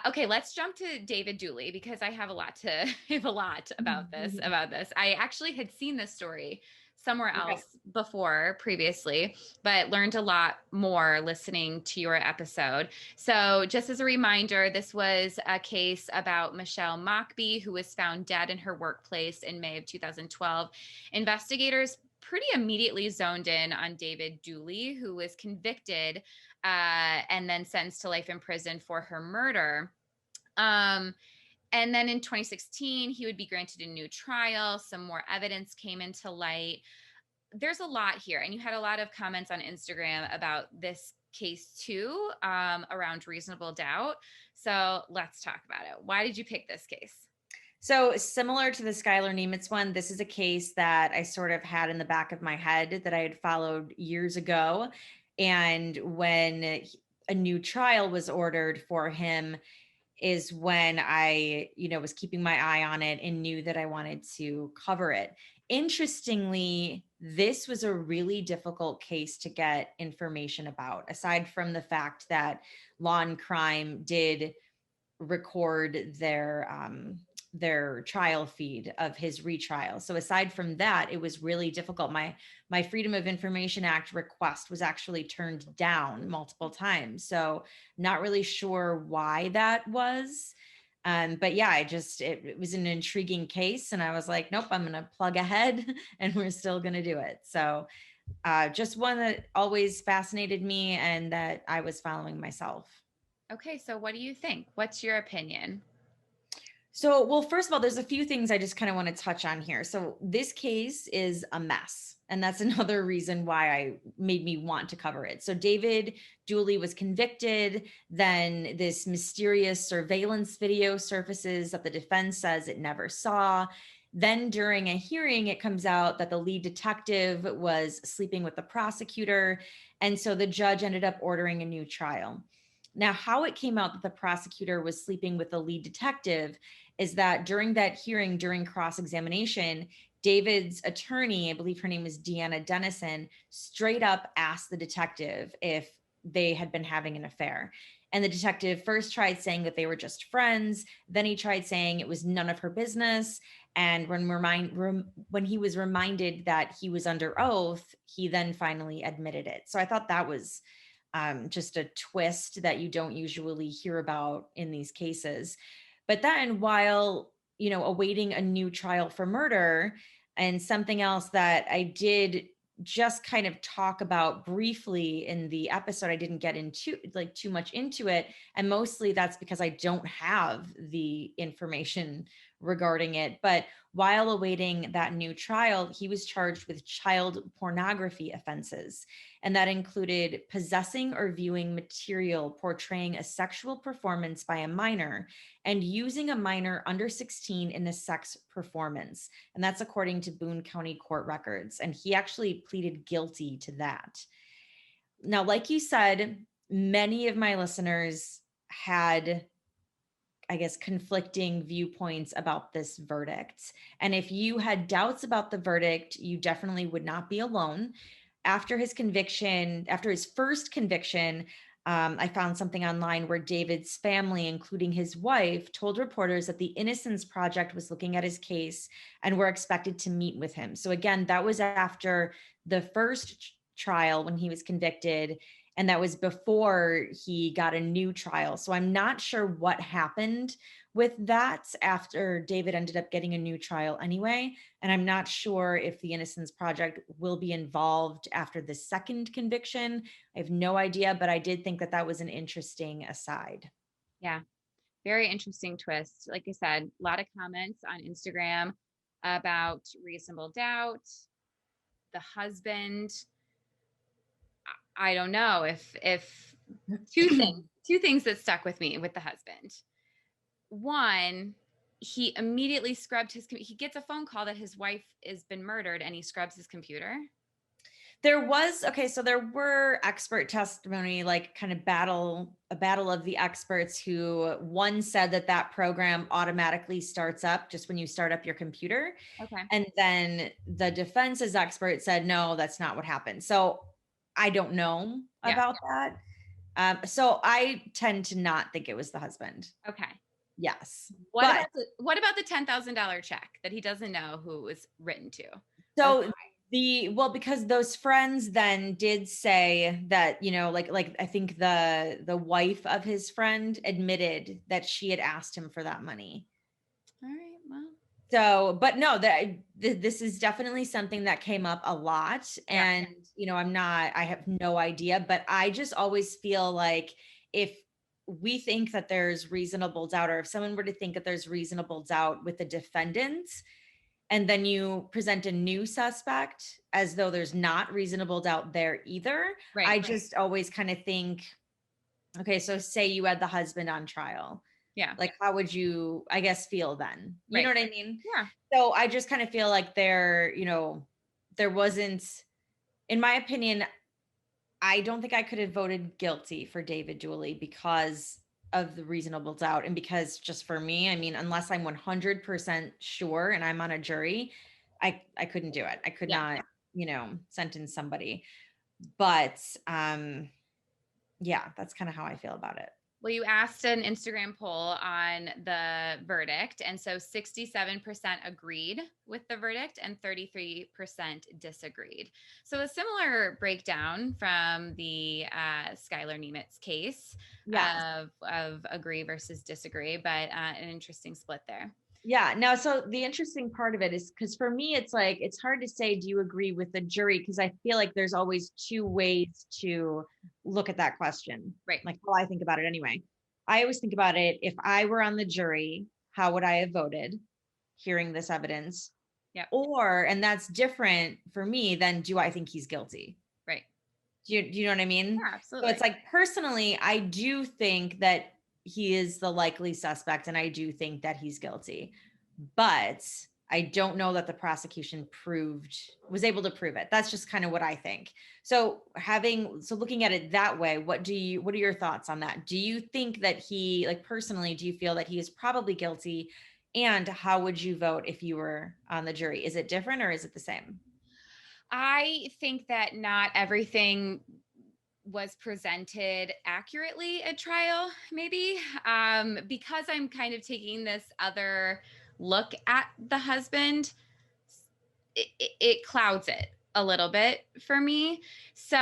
Okay, let's jump to David Dooley because I have a lot to I have a lot about this. I actually had seen this story somewhere Okay. else before previously, but learned a lot more listening to your episode. So, just as a reminder, this was a case about Michelle Mockbee, who was found dead in her workplace in May of 2012. Investigators pretty immediately zoned in on David Dooley, who was convicted and then sentenced to life in prison for her murder. Um, and then in 2016, he would be granted a new trial. Some more evidence came into light. There's a lot here. And you had a lot of comments on Instagram about this case too, around reasonable doubt. So let's talk about it. Why did you pick this case? So similar to the Skylar Nemitz one, this is a case that I sort of had in the back of my head that I had followed years ago. And when a new trial was ordered for him, is when I, was keeping my eye on it and knew that I wanted to cover it. Interestingly, this was a really difficult case to get information about, aside from the fact that Law and Crime did record their trial feed of his retrial. So aside from that, it was really difficult. My Freedom of Information Act request was actually turned down multiple times. So not really sure why that was. But yeah, it was an intriguing case, and I was like, nope, I'm going to plug ahead, and we're still going to do it. So just one that always fascinated me and that I was following myself. Okay, so what do you think? What's your opinion? So, well, first of all, there's a few things I just kind of want to touch on here. So, this case is a mess. And that's another reason why I made me want to cover it. So, David Dooley was convicted. Then, this mysterious surveillance video surfaces that the defense says it never saw. Then, during a hearing, it comes out that the lead detective was sleeping with the prosecutor. And so the judge ended up ordering a new trial. Now, how it came out that the prosecutor was sleeping with the lead detective is that during that hearing, during cross examination, David's attorney, I believe her name is Deanna Dennison, straight up asked the detective if they had been having an affair. And the detective first tried saying that they were just friends. Then he tried saying it was none of her business. And when he was reminded that he was under oath, he then finally admitted it. So I thought that was just a twist that you don't usually hear about in these cases. But then while, awaiting a new trial for murder, and something else that I did just kind of talk about briefly in the episode, I didn't get into like too much into it. And mostly that's because I don't have the information regarding it. But while awaiting that new trial, he was charged with child pornography offenses. And that included possessing or viewing material portraying a sexual performance by a minor and using a minor under 16 in a sex performance. And that's according to Boone County court records. And he actually pleaded guilty to that. Now, like you said, many of my listeners had, I guess, conflicting viewpoints about this verdict. And if you had doubts about the verdict, you definitely would not be alone. After his first conviction, I found something online where David's family, including his wife, told reporters that the Innocence Project was looking at his case and were expected to meet with him. So, again, that was after the first trial when he was convicted, and that was before he got a new trial. So, I'm not sure what happened with that after David ended up getting a new trial anyway. And I'm not sure if the Innocence Project will be involved after the second conviction. I have no idea, but I did think that that was an interesting aside. Yeah, very interesting twist. Like I said, a lot of comments on Instagram about reasonable doubt, the husband. I don't know if two things that stuck with me with the husband. One, he immediately scrubbed he gets a phone call that his wife has been murdered and he scrubs his computer. So there were expert testimony, like kind of a battle of the experts, who one said that that program automatically starts up just when you start up your computer. Okay. And then the defense's expert said, no, that's not what happened. So I don't know Yeah. about that. So I tend to not think it was the husband. Okay. Yes. What about the $10,000 check that he doesn't know who it was written to? So because those friends then did say that, like I think the wife of his friend admitted that she had asked him for that money. All right. Well. So, but no, this is definitely something that came up a lot. And, I have no idea, but I just always feel like if we think that there's reasonable doubt, or if someone were to think that there's reasonable doubt with the defendant, and then you present a new suspect as though there's not reasonable doubt there either. Right. I just always kind of think, okay, so say you had the husband on trial. Yeah. Like, how would you, I guess, feel then? You know what I mean? Yeah. So I just kind of feel like there wasn't, in my opinion, I don't think I could have voted guilty for David Dooley because of the reasonable doubt. And because just for me, I mean, unless I'm 100% sure and I'm on a jury, I couldn't do it. I could not, sentence somebody. But yeah, that's kind of how I feel about it. Well, you asked an Instagram poll on the verdict, and so 67% agreed with the verdict and 33% disagreed. So a similar breakdown from the Skylar Nemitz case of agree versus disagree, but an interesting split there. Yeah. Now, so the interesting part of it is because for me, it's like, it's hard to say, do you agree with the jury? Because I feel like there's always two ways to look at that question. Right. Like how I think about it anyway. I always think about it, if I were on the jury, how would I have voted hearing this evidence? Yeah. And that's different for me than, do I think he's guilty? Right. Do you know what I mean? Yeah, absolutely. So it's like, personally, I do think that he is the likely suspect, and I do think that he's guilty, but I don't know that the prosecution was able to prove it. That's just kind of what I think. So looking at it that way, what are your thoughts on that? Do you think that he, like, personally, do you feel that he is probably guilty? And how would you vote if you were on the jury? Is it different or is it the same? I think that not everything was presented accurately at trial, maybe, because I'm kind of taking this other look at the husband. It clouds it a little bit for me. So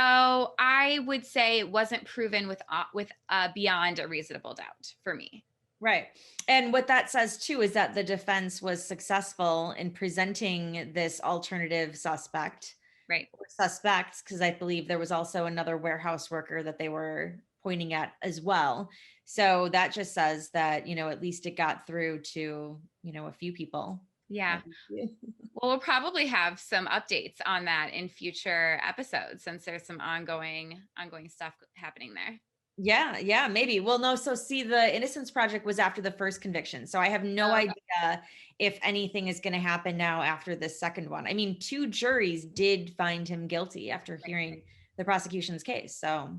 I would say it wasn't proven with beyond a reasonable doubt for me. Right. And what that says too is that the defense was successful in presenting this alternative suspect. Right. Or suspects, because I believe there was also another warehouse worker that they were pointing at as well. So that just says that, at least it got through to, a few people. Yeah. Well, we'll probably have some updates on that in future episodes, since there's some ongoing stuff happening there. Yeah, maybe. Well, no. So see, the Innocence Project was after the first conviction. So I have no idea if anything is going to happen now after the second one. I mean, 2 juries did find him guilty after hearing the prosecution's case. So